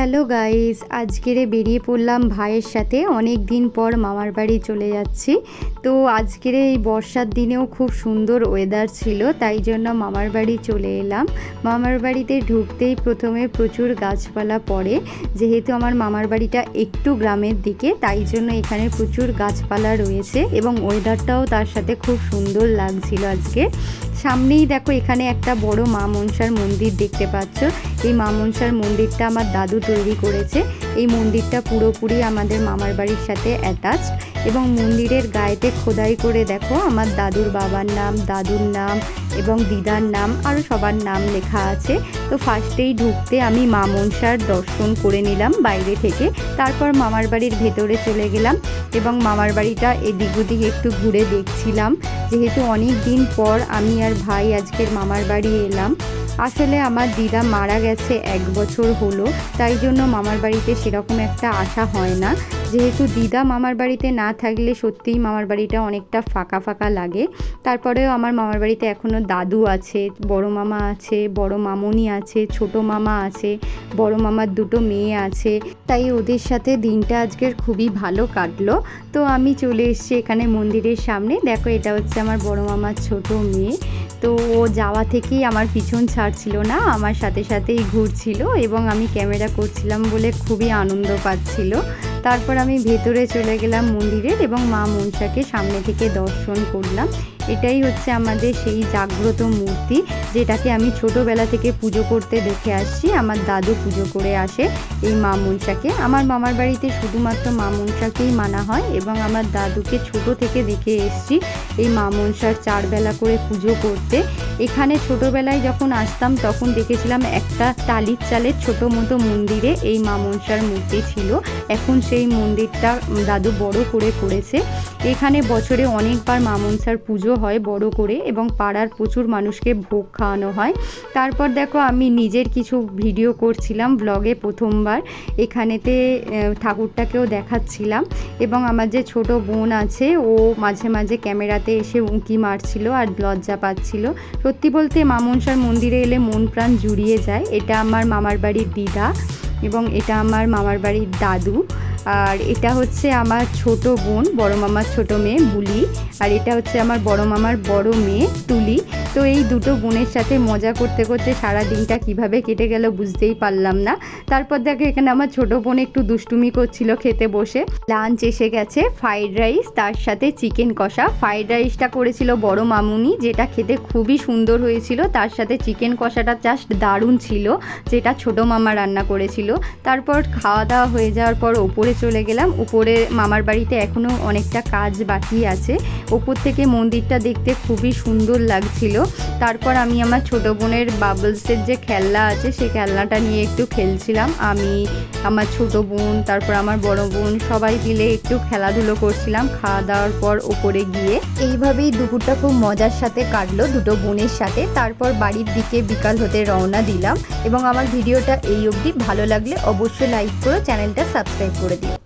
Hello guys, আজকেরে বেরিয়ে পড়লাম ভাইয়ের সাথে। অনেক দিন পর মামার বাড়ি চলে যাচ্ছি। তো আজকের এই বর্ষার দিনেও খুব সুন্দর ওয়েদার ছিল, তাই জন্য মামার বাড়ি চলে এলাম। মামার বাড়িতে ঢুকতেই প্রথমে প্রচুর গাছপালা পড়ে। যেহেতু আমার মামার বাড়িটা একটু গ্রামের দিকে, তাই জন্য এখানে প্রচুর গাছপালা রয়েছে এবং ওয়েদারটাও তার সাথে খুব সুন্দর লাগছিল আজকে। সামনেই দেখো এখানে একটা বড় মা মনসার মন্দির দেখতে পাচ্ছ। এই মা মনসার মন্দিরটা আমার দাদু তৈরি করেছে। এই মন্দিরটা পুরোপুরি আমাদের মামার বাড়ির সাথে অ্যাটাচড এবং মন্দিরের গায়েতে খোদাই করে দেখো আমার দাদুর বাবার নাম, দাদুর নাম এবং দিদার নাম আরও সবার নাম লেখা আছে। তো ফার্স্টেই ঢুকতে আমি মা মনসার দর্শন করে নিলাম বাইরে থেকে, তারপর মামার বাড়ির ভেতরে চলে গেলাম এবং মামার বাড়িটা এদিক ওদিক একটু ঘুরে দেখছিলাম। যেহেতু অনেক দিন পর আমি আর ভাই আজকের মামার বাড়ি এলাম। আসলে আমার দিদা মারা গেছে 1 বছর হলো, তাই জন্য মামার বাড়িতে সেরকম একটা আশা হয় না। যেহেতু দিদা মামার বাড়িতে না থাকলে সত্যিই মামার বাড়িটা অনেকটা ফাঁকা ফাঁকা লাগে। তারপরেও আমার মামার বাড়িতে এখনও দাদু আছে, বড় মামা আছে, বড় মামুনি আছে, ছোট মামা আছে, বড় মামার 2টো মেয়ে আছে। তাই ওদের সাথে দিনটা আজকের খুবই ভালো কাটলো। তো আমি চলে এসেছি এখানে মন্দিরের সামনে। দেখো এটা হচ্ছে আমার বড় মামার ছোট মেয়ে। তো ও যাওয়া থেকেই আমার পিছন ছাড়ছিল না, আমার সাথে সাথেই ঘুরছিল এবং আমি ক্যামেরা করছিলাম বলে খুবই আনন্দ পাচ্ছিল। তারপর আমি ভেতরে চলে গেলাম মন্দিরের এবং মা মনসাকে সামনে থেকে দর্শন করলাম। এটাই হচ্ছে আমাদের সেই জাগ্রত মূর্তি, যেটাকে আমি ছোটোবেলা থেকে পুজো করতে দেখে আসছি। আমার দাদু পুজো করে আসে এই মা মনসাকে। আমার মামার বাড়িতে শুধুমাত্র মা মনসাকেই মানা হয় এবং আমার দাদুকে ছোট থেকে দেখে এসছি এই মা মনসার 4 বেলা করে পুজো করতে। এখানে ছোটোবেলায় যখন আসতাম তখন দেখেছিলাম একটা টালির চালের ছোটো মতো মন্দিরে এই মা মনসার মূর্তি ছিল। এখন সেই মন্দিরটা দাদু বড় করে করেছে। এখানে বছরে অনেকবার মা মনসার পুজো হয় বড় করে এবং পাড়ার প্রচুর মানুষকে ভোগ খাওয়ানো হয়। তারপর দেখো আমি নিজের কিছু ভিডিও করছিলাম ব্লগে প্রথমবার। এখানেতে ঠাকুরটাকেও দেখাচ্ছিলাম এবং আমার যে ছোট বোন আছে ও মাঝে মাঝে ক্যামেরাতে এসে উঁকি মারছিল আর লজ্জা পাচ্ছিল। সত্যি বলতে মা মনসার মন্দিরে এলে মন প্রাণ জুড়িয়ে যায়। এটা আমার মামার বাড়ির দিদা এবং এটা আমার মামার বাড়ির দাদু, আর এটা হচ্ছে আমার ছোট বোন, বড় মামার ছোট মেয়ে বুলি, আর এটা হচ্ছে আমার বড় মামার বড় মেয়ে তুলি। তো এই 2টো বোনের সাথে মজা করতে করতে সারা দিনটা কিভাবে কেটে গেল বুঝতেই পারলাম না। তারপর দেখো এখানে আমার ছোট বোন একটু দুষ্টুমি করছিল খেতে বসে। লাঞ্চ এসে গেছে, ফ্রাইড রাইস তার সাথে চিকেন কষা। ফ্রাইড রাইসটা করেছিল বড় মামুনি, যেটা খেতে খুবই সুন্দর হয়েছিল। তার সাথে চিকেন কষাটা জাস্ট দারুণ ছিল, যেটা ছোট মামা রান্না করেছিল। তারপর খাওয়া দাওয়া হয়ে যাওয়ার পর ওপরে চলে গেলাম। উপরে মামার বাড়িতে এখনও অনেকটা কাজ বাকি আছে। ওপর থেকে মন্দিরটা দেখতে খুবই সুন্দর লাগছিল। তারপর আমি আমার ছোট বোনের বাবলসের যে খেলনা আছে সেই খেলনাটা নিয়ে একটু খেলছিলাম। আমি, আমার ছোট বোন, তারপর আমার বড় বোন সবাই মিলে একটু খেলাধুলো করছিলাম খাওয়া দাওয়ার পর ওপরে গিয়ে। এইভাবেই দুপুরটা খুব মজার সাথে কাটলো 2টো বোনের সাথে। তারপর বাড়ির দিকে বিকাল হতে রওনা দিলাম এবং আমার ভিডিওটা এই অবধি ভালো লাগলে অবশ্যই লাইক করো, চ্যানেলটা সাবস্ক্রাইব করে দিও।